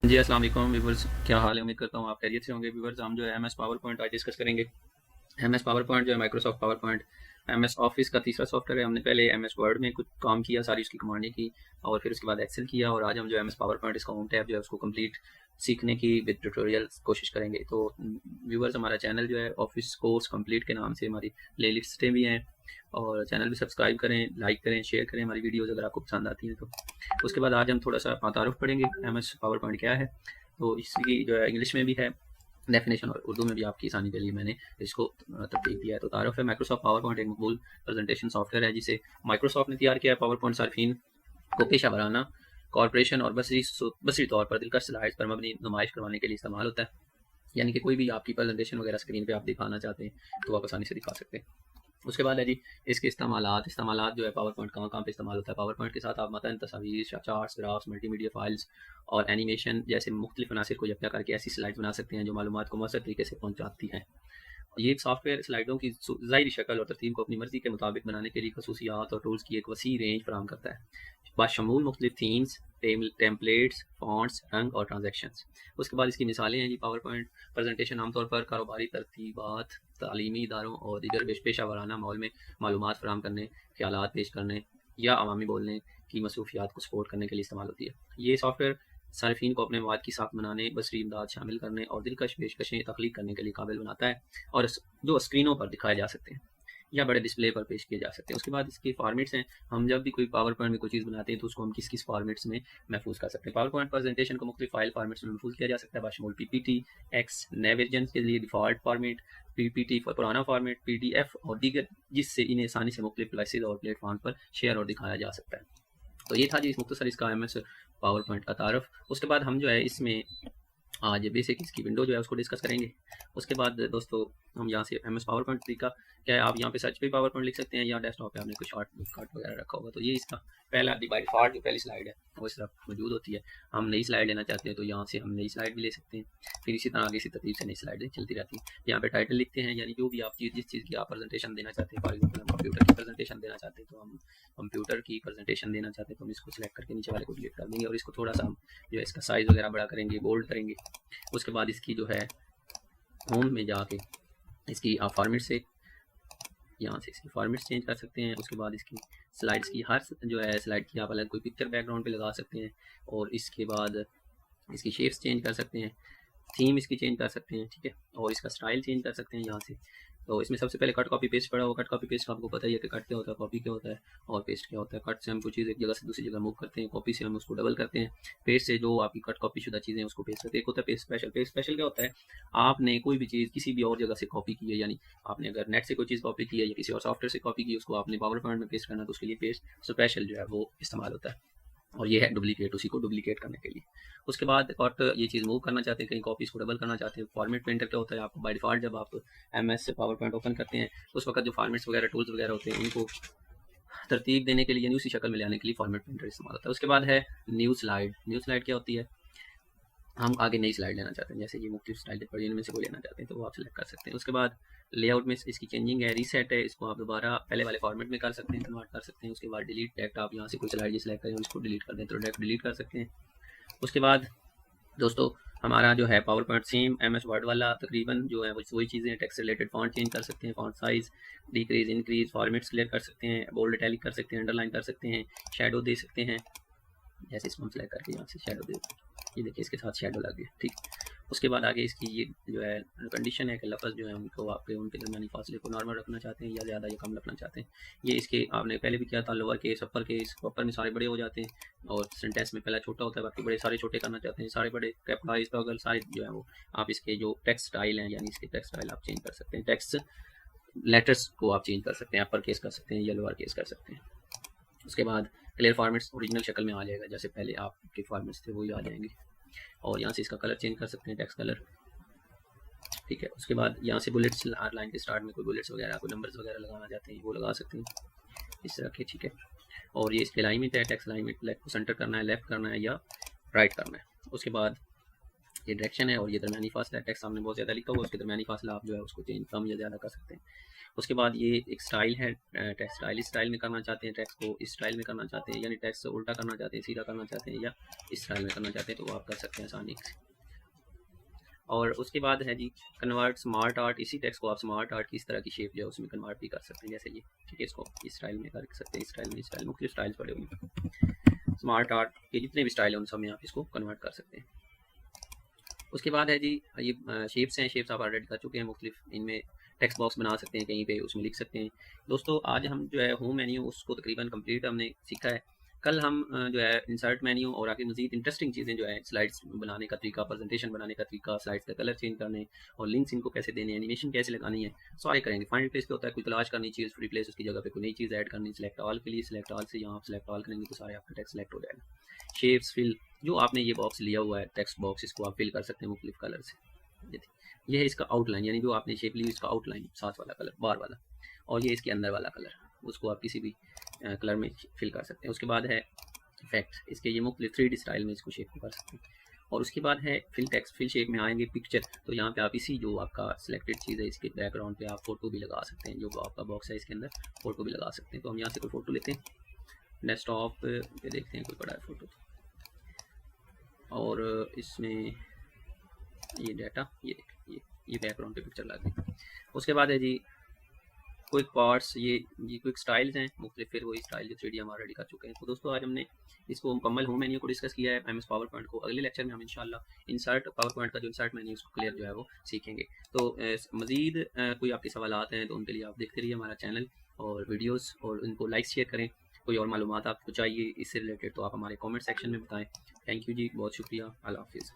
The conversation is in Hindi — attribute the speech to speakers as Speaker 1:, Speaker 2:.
Speaker 1: जी, अस्सलाम वालेकुम व्यूअर्स, क्या हाल है? उम्मीद करता हूँ आप खैरियत से होंगे। व्यूअर्स, हम जो है एमएस पावर पॉइंट आज डिस्कस करेंगे। एमएस पावर पॉइंट जो है Microsoft power point MS office का तीसरा सॉफ्टवेयर है। हमने पहले एमएस वर्ड में कुछ काम किया, सारी उसकी कमांडें की और फिर उसके बाद एक्सेल किया, और आज हम जो एमएस पावर पॉइंट इसका होम टैब जो है उसको कंप्लीट सीखने की विद ट्यूटोरियल कोशिश करेंगे। तो व्यूअर्स, हमारा चैनल जो है ऑफिस कोर्स कंप्लीट के नाम से हमारी प्ले लिस्टें भी हैं, और चैनल भी सब्सक्राइब करें, लाइक करें, शेयर करें हमारी वीडियोज़ अगर आपको पसंद आती हैं तो। उसके बाद आज हम थोड़ा सा तारुफ पढ़ेंगे एमएस पावर पॉइंट क्या है। तो इसकी जो है इंग्लिश में भी है डेफिनेशन, और उर्दू में भी आपकी आसानी के लिए मैंने इसको तरतीब दिया है। तो तारुफ है, माइक्रोसॉफ्ट पावर पॉइंट एक मकबूल प्रेजेंटेशन सॉफ्टवेयर है जिसे माइक्रोसॉफ्ट ने तैयार किया है। पावर पॉइंट सार्फिन को पेशा वराना कॉरपोरेशन और बसरी तौर पर दिलकश स्लाइड्स पर मबनी नुमाइश करवाने के लिए इस्तेमाल होता है। यानी कि कोई भी आपकी प्रेजेंटेशन वगैरह स्क्रीन पे आप दिखाना चाहते हैं तो आप आसानी से दिखा सकते हैं। उसके बाद है जी इसके इस्तेमालात जो है पावर पॉइंट कहाँ कहाँ पे इस्तेमाल होता है। पावर पॉइंट के साथ आप मतन तस्वीर, चार्ट्स, ग्राफ्स, मल्टीमीडिया फाइल्स और एनिमेशन जैसे मुख्तलिफ अनासर को यकजा करके ऐसी स्लाइड्स बना सकते हैं जो मालूमात को मौसर तरीके से पहुँचाती हैं। ये सॉफ्टवेयर स्लाइडों की ज़ाहिरी शक्ल और तरतीब को अपनी मर्जी के मुताबिक बनाने के लिए खसूसियात और टूल्स की एक वसी रेंज फराहम करता है, बाशमूल मुख्तलिफ थीम्स, टेम्पलेट्स, फॉन्ट्स, रंग और ट्रांजेक्शन्स। उसके बाद इसकी मिसालें हैं जी। पावर पॉइंट प्रेजेंटेशन आमतौर पर कारोबारी तरतीबात, तालीमी इदारों और दीगर पेशा वाराना माहौल में मालूमात फराहम करने, ख्यालात पेश करने या अवामी बोलने की मसरूफियात को सपोर्ट करने के लिए इस्तेमाल होती है। ये सॉफ्टवेयर सार्फिन को अपने मवाद की साख बनाने, बसरी इमदाद शामिल करने और दिलकश पेशकशें तख्लीक करने के लिए काबिल बनाता है, और जो स्क्रीनों पर दिखाए जा सकते हैं या बड़े डिस्प्ले पर पेश किए जा सकते हैं। उसके बाद इसके फॉर्मेट्स हैं। हम जब भी कोई पावर पॉइंट में कोई चीज़ बनाते हैं तो उसको हम किस किस फॉर्मेट्स में महफूज कर सकते हैं। पावर पॉइंट प्रेजेंटेशन को मुख्तलिफ फाइल फॉर्मेट्स में महफूज किया जा सकता है, बाशमूल पीपीटी, एक्स, नए वर्जन के लिए डिफ़ॉल्ट फॉर्मेट, पीपीटी फॉर पुराना फॉर्मेट, पीडीएफ और दीगर, जिससे इन्हें आसानी से मुख्तलिफ डिवाइसेज और प्लेटफॉर्म पर शेयर और दिखाया जा सकता है। तो ये था जी मुख्तसर इसका एमएस पावर पॉइंट का तारफ़। उसके बाद हम जो है इसमें आज बेसिक इसकी विंडो जो है उसको डिस्कस करेंगे। उसके बाद दोस्तों हम यहाँ से एमएस पावर पॉइंट तरीका क्या है, आप यहाँ पे सर्च पे पावर पॉइंट लिख सकते हैं या डेस्कटॉप पे आपने कोई शॉर्टकट वगैरह रखा होगा। तो ये इसका पहला बाय डिफॉल्ट जो पहली स्लाइड है वो इस तरह मौजूद होती है। हम नई स्लाइड लेना चाहते हैं तो यहाँ से हम नई स्लाइड भी ले सकते हैं, फिर इसी तरह आगे इसी तरतीब से नई स्लाइडें चलती रहती हैं। यहाँ पे टाइटल लिखते हैं, यानी जो भी आप जिस चीज़ की आप प्रेजेंटेशन देना चाहते हैं। फॉर एग्जाम्पल हम कंप्यूटर की प्रेजेंटेशन देना चाहते हैं तो हम कंप्यूटर की प्रेजेंटेशन देना चाहते हैं तो हम इसको सिलेक्ट करके नीचे वाले को डिलीट कर देंगे, और इसको थोड़ा सा हम जो है इसका साइज़ वगैरह बड़ा करेंगे, बोल्ड करेंगे। उसके बाद इसकी जो है होम में जाके इसकी आप फॉर्मेट से यहाँ से इसकी फॉर्मेट्स चेंज कर सकते हैं। उसके बाद इसकी स्लाइड्स की हर जो है स्लाइड की आप अलग कोई पिक्चर बैकग्राउंड पे लगा सकते हैं, और इसके बाद इसकी शेप्स चेंज कर सकते हैं, थीम इसकी चेंज कर सकते हैं, ठीक है, और इसका स्टाइल चेंज कर सकते हैं यहाँ से। तो इसमें सबसे पहले कट कॉपी पेस्ट पड़ा हुआ। कट कॉपी पेस्ट का आपको पता ही है कि कट क्या होता है, कॉपी क्या होता है और पेस्ट क्या होता है। कट से हम कुछ चीज़ एक जगह से दूसरी जगह मूव करते हैं, कॉपी से हम उसको डबल करते हैं, पेस्ट से जो आपकी कट कॉपी शुदा चीज़ें उसको पेस्ट करते हैं। एक होता है पेस्ट स्पेशल। पेस्ट स्पेशल क्या होता है, आपने कोई भी चीज़ किसी भी और जगह से कॉपी की है, यानी आपने अगर नेट से कोई चीज़ कॉपी की है या किसी और सॉफ्टवेयर से कॉपी की है, उसको आपने पावर पॉइंट में पेस्ट करना, तो उसके लिए पेस्ट स्पेशल जो है वो इस्तेमाल होता है, और ये है डुप्लीकेट, उसी को डुप्लीकेट करने के लिए। उसके बाद और ये चीज़ मूव करना चाहते हैं, कहीं कॉपीज़ को डबल करना चाहते हैं। फॉर्मेट प्रिंटर क्या होता है, आपको बाय डिफ़ॉल्ट जब आप एमएस से पावर पॉइंट ओपन करते हैं उस वक्त जो फॉर्मेट्स वगैरह टूल्स वगैरह होते हैं उनको तरतीब देने के लिए, यानी उसी शक्ल में ले आने के लिए फॉर्मेट प्रिंटर इस्तेमाल होता है। उसके बाद है न्यू स्लाइड। न्यू स्लाइड क्या होती है, हम आगे नई स्लाइड लेना चाहते हैं, जैसे ये मुख्तलिफ स्लाइड पड़ी इनमें से कोई लेना चाहते हैं तो वो आप सिलेक्ट कर सकते हैं। उसके बाद लेआउट में इसकी चेंजिंग है, रीसेट है, इसको आप दोबारा पहले वाले फॉर्मेट में कर सकते हैं, कन्वर्ट कर सकते हैं। उसके बाद डिलीट डायरेक्ट आप यहाँ से कोई स्लाइड सिलेक्ट करें इसको डिलीट कर दें तो डायरेक्ट डिलीट कर सकते हैं। उसके बाद दोस्तों हमारा जो है power point same M S word वाला तकरीबन जो है वही चीज़ें, टेक्स्ट रिलेटेड फॉन्ट चेंज कर सकते हैं, font size decrease increase, formats clear कर सकते हैं, बोल्ड इटैलिक कर सकते हैं, अंडरलाइन कर सकते हैं, शेडो दे सकते हैं। जैसे इसको हम सेलेक्ट करके यहाँ से शेडो दे, ये देखिए इसके साथ शेडो लग गया, ठीक। उसके बाद आगे इसकी ये जो है कंडीशन है कि लफ्ज़ जो है उनको आपके उनके दरमियानी फासले को नॉर्मल रखना चाहते हैं या ज़्यादा या कम रखना चाहते हैं। ये इसके आपने पहले भी किया था, लोअर केस अपर केस, अपर में सारे बड़े हो जाते हैं और सेंटेंस में पहला छोटा होता है, बाकी बड़े सारे छोटे करना चाहते हैं, सारे बड़े कैपिटलाइज टॉगल सारे जो है वो आप इसके जो टेक्स्ट स्टाइल हैं, यानी इसके टेक्स्ट स्टाइल आप चेंज कर सकते हैं। टेक्स्ट लेटर्स को आप चेंज कर सकते हैं, अपर केस कर सकते हैं या लोअर केस कर सकते हैं। उसके बाद क्लियर फॉर्मेट्स ओरिजिनल शक्ल में आ जाएगा, जैसे पहले आपके फॉर्मेट्स थे वही आ जाएंगे, और यहाँ से इसका कलर चेंज कर सकते हैं, टेक्स्ट कलर, ठीक है। उसके बाद यहाँ से बुलेट्स, हर लाइन के स्टार्ट में कोई बुलेट्स वगैरह कोई नंबर्स वगैरह लगाना चाहते हैं वो लगा सकते हैं इस तरह के, ठीक है। और ये इसके अलाइनमेंट है, टेक्स्ट अलाइनमेंट, लेफ्ट को सेंटर करना है, लेफ्ट करना है या राइट करना है। उसके बाद ये डायरेक्शन है और ये दरमियानी फासला है। टेक्स्ट सामने बहुत ज़्यादा लिखा हुआ है, उसके दरमियानी फासला आप जो है उसको चेंज कम या ज़्यादा कर सकते हैं। उसके बाद ये एक स्टाइल है, टेक्स्ट स्टाइल। इस स्टाइल में करना चाहते हैं टेक्स्ट को, इस स्टाइल में करना चाहते हैं, यानी टेक्स्ट उल्टा करना चाहते हैं, सीधा करना चाहते हैं, या इस स्टाइल में करना चाहते हैं, तो वो आप कर सकते हैं आसानी से। और उसके बाद है जी कन्वर्ट स्मार्ट आर्ट। इसी टेक्स्ट को आप स्मार्ट आर्ट की इस तरह की शेप जो है उसमें कन्वर्ट भी कर सकते हैं, जैसे ये, ठीक है। इसको इस स्टाइल में कर सकते हैं, इस स्टाइल में, इस स्टाइल, मुख्तलिफ स्टाइल्स पड़े हुए हैं। स्मार्ट आर्ट के जितने भी स्टाइल हैं उन सब में आप इसको कन्वर्ट कर सकते हैं। उसके बाद है जी ये शेप्स हैं, शेप्स आप ऑलरेडी कर चुके हैं मुख्तलिफ। इनमें टेक्स्ट बॉक्स बना सकते हैं, कहीं पे उसमें लिख सकते हैं। दोस्तों आज हम जो है होम मेन्यू उसको तकरीबन कंप्लीट हमने सीखा है। कल हम जो है इंसर्ट मेन्यू और आगे मजीद इंटरेस्टिंग चीज़ें जो है स्लाइड्स बनाने का तरीका, प्रेजेंटेशन बनाने का तरीका, स्लाइड्स का कलर चेंज करने और लिंक्स इनको कैसे देने, एनिमेशन कैसे लगानी है, सारे करेंगे। फाइनल प्लेस पे होता है कोई तलाश करनी चीज़, रिप्लेस उसकी जगह पे कोई नई चीज़ ऐड करनी, सिलेक्ट ऑल के लिए सिलेक्ट ऑल से यहाँ आप सिलेक्ट ऑल करेंगे तो सारे आपका टेक्स्ट सिलेक्ट हो जाएगा। शेप्स, फिल, जो आपने ये बॉक्स लिया हुआ है टेक्स्ट बॉक्स, इसको आप फिल कर सकते हैं मुख्तलिफ कलर से। ये है इसका आउटलाइन, यानी जो आपने शेप ली इसका आउटलाइन, साथ वाला कलर, बार वाला, और ये इसके अंदर वाला कलर, उसको आप किसी भी कलर में फिल कर सकते हैं। उसके बाद है इफेक्ट, इसके ये मुख्तलिफ 3D स्टाइल में इसको शेप कर सकते हैं। और उसके बाद है फिल टेक्स्ट, फिल शेप में आएंगे पिक्चर, तो यहाँ पे आप इसी जो आपका सिलेक्टेड चीज़ है इसके बैकग्राउंड पे आप फोटो भी लगा सकते हैं। जो आपका बॉक्स है इसके अंदर फोटो भी लगा सकते हैं। तो हम यहाँ से कोई फोटो लेते हैं, डेस्कटॉप पे देखते हैं कोई पड़ा है फोटो, और इसमें ये डाटा, ये बैकग्राउंड पे पिक्चर लग गई। उसके बाद है जी क्विक पार्ट्स, ये क्विक स्टाइल्स हैं मुख्तलिफ, फिर वही स्टाइल जो 3D हम ऑलरेडी कर चुके हैं। तो दोस्तों आज हमने इसको मुकम्मल होम मेन्यू को डिस्कस किया है MS पावर पॉइंट को। अगले लेक्चर में हम इंशाल्लाह इंसर्ट पावर पॉइंट का जो इंसर्ट मेन्यू उसको क्लियर जो है वो सीखेंगे। तो मज़ीद कोई आपके सवालात हैं तो उनके लिए आप देखते रहिए हमारा चैनल और वीडियोज़, और उनको लाइक शेयर करें। कोई और मालूमात आपको चाहिए इससे रिलेटेड तो आप हमारे कॉमेंट सेक्शन में बताएँ। थैंक यू जी, बहुत शुक्रिया, अल्लाह हाफिज़।